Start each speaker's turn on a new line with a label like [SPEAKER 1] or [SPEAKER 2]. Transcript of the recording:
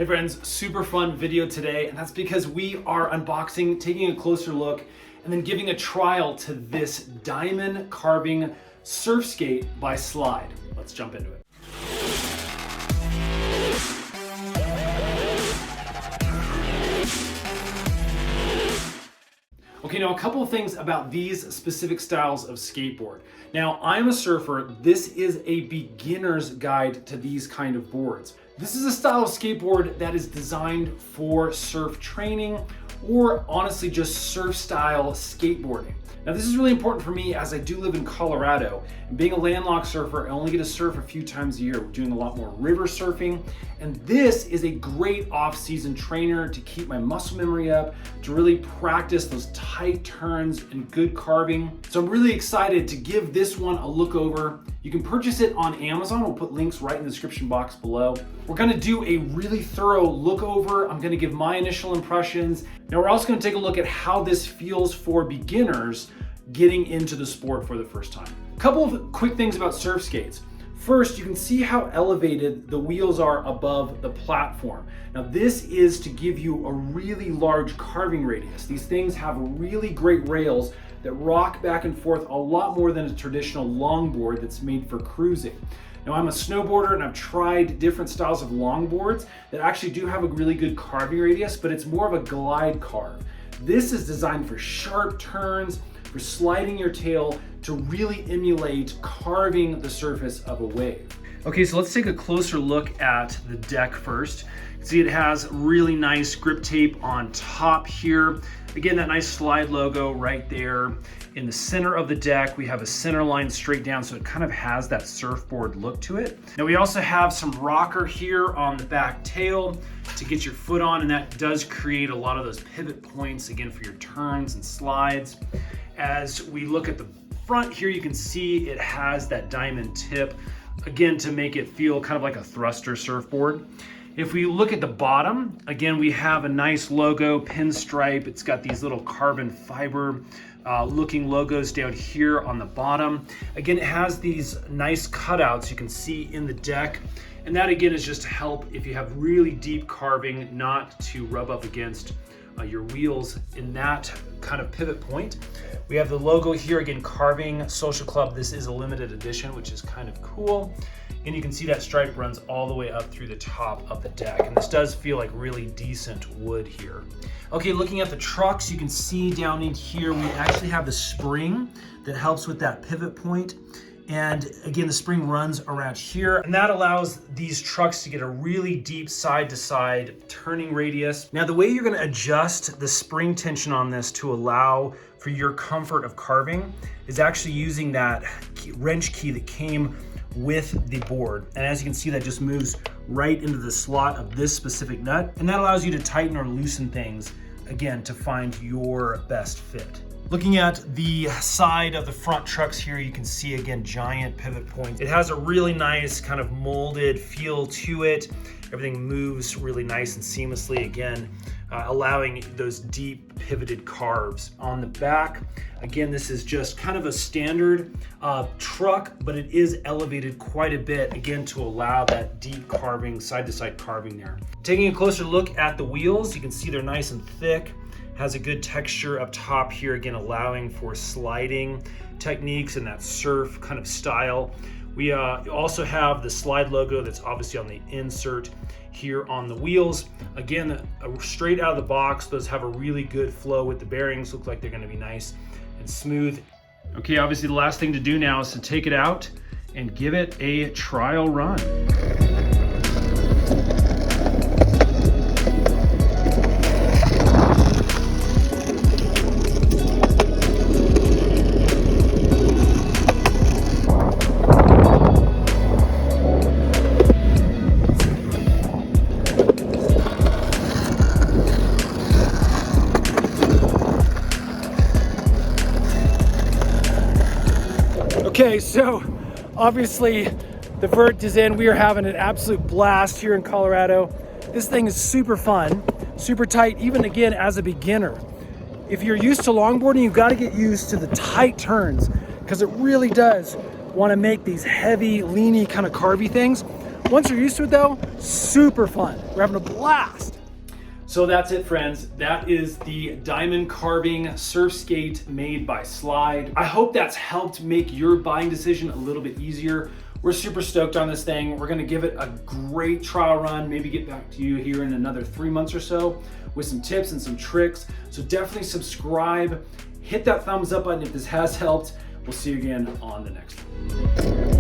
[SPEAKER 1] Hey friends, super fun video today, and that's because we are unboxing, taking a closer look, and then giving a trial to this diamond carving surf skate by Slide. Let's jump into it. Okay, now a couple of things about these specific styles of skateboard. Now, I'm a surfer. This is a beginner's guide to these kind of boards. This is a style of skateboard that is designed for surf training or honestly just surf style skateboarding. Now this is really important for me as I do live in Colorado, and being a landlocked surfer, I only get to surf a few times a year. We're doing a lot more river surfing, and this is a great off-season trainer to keep my muscle memory up, to really practice those tight turns and good carving. So I'm really excited to give this one a look over. You can purchase it on Amazon. We'll put links right in the description box below. We're gonna do a really thorough look over. I'm gonna give my initial impressions. Now we're also gonna take a look at how this feels for beginners getting into the sport for the first time. A couple of quick things about surf skates. First, you can see how elevated the wheels are above the platform. Now this is to give you a really large carving radius. These things have really great rails that rock back and forth a lot more than a traditional longboard that's made for cruising. Now I'm a snowboarder and I've tried different styles of longboards that actually do have a really good carving radius, but it's more of a glide carve. This is designed for sharp turns, for sliding your tail, to really emulate carving the surface of a wave. Okay, so let's take a closer look at the deck first. You can see it has really nice grip tape on top here. Again, that nice Slide logo right there. In the center of the deck, we have a center line straight down, so it kind of has that surfboard look to it. Now we also have some rocker here on the back tail to get your foot on, and that does create a lot of those pivot points, again, for your turns and slides. As we look at the front here, you can see it has that diamond tip, again, to make it feel kind of like a thruster surfboard. If we look at the bottom, again, we have a nice logo, pinstripe. It's got these little carbon fiber looking logos down here on the bottom. Again, it has these nice cutouts you can see in the deck. And that again is just to help if you have really deep carving not to rub up against your wheels in that kind of pivot point. We have the logo here, again, Carving Social Club. This is a limited edition, which is kind of cool. And you can see that stripe runs all the way up through the top of the deck. And this does feel like really decent wood here. Okay, looking at the trucks, you can see down in here, we actually have the spring that helps with that pivot point. And again, the spring runs around here, and that allows these trucks to get a really deep side-to-side turning radius. Now, the way you're gonna adjust the spring tension on this to allow for your comfort of carving is actually using that wrench key that came with the board. And as you can see, that just moves right into the slot of this specific nut. And that allows you to tighten or loosen things, again, to find your best fit. Looking at the side of the front trucks here, you can see, again, giant pivot points. It has a really nice kind of molded feel to it. Everything moves really nice and seamlessly, again, allowing those deep pivoted carves. On the back, again, this is just kind of a standard truck, but it is elevated quite a bit, again, to allow that deep carving, side-to-side carving there. Taking a closer look at the wheels, you can see they're nice and thick. Has a good texture up top here, again, allowing for sliding techniques and that surf kind of style. We also have the Slide logo that's obviously on the insert here on the wheels. Again, straight out of the box, those have a really good flow with the bearings. Look like they're gonna be nice and smooth. Okay, obviously the last thing to do now is to take it out and give it a trial run. Okay, so obviously the vert is in. We are having an absolute blast here in Colorado. This thing is super fun, super tight, even again as a beginner. If you're used to longboarding, you've got to get used to the tight turns because it really does want to make these heavy, leany kind of carvy things.
[SPEAKER 2] Once you're used to it though, super fun. We're having a blast.
[SPEAKER 1] So that's it, friends. That is the diamond carving surf skate made by Slide. I hope that's helped make your buying decision a little bit easier. We're super stoked on this thing. We're gonna give it a great trial run, maybe get back to you here in another 3 months or so with some tips and some tricks. So definitely subscribe, hit that thumbs up button if this has helped. We'll see you again on the next one.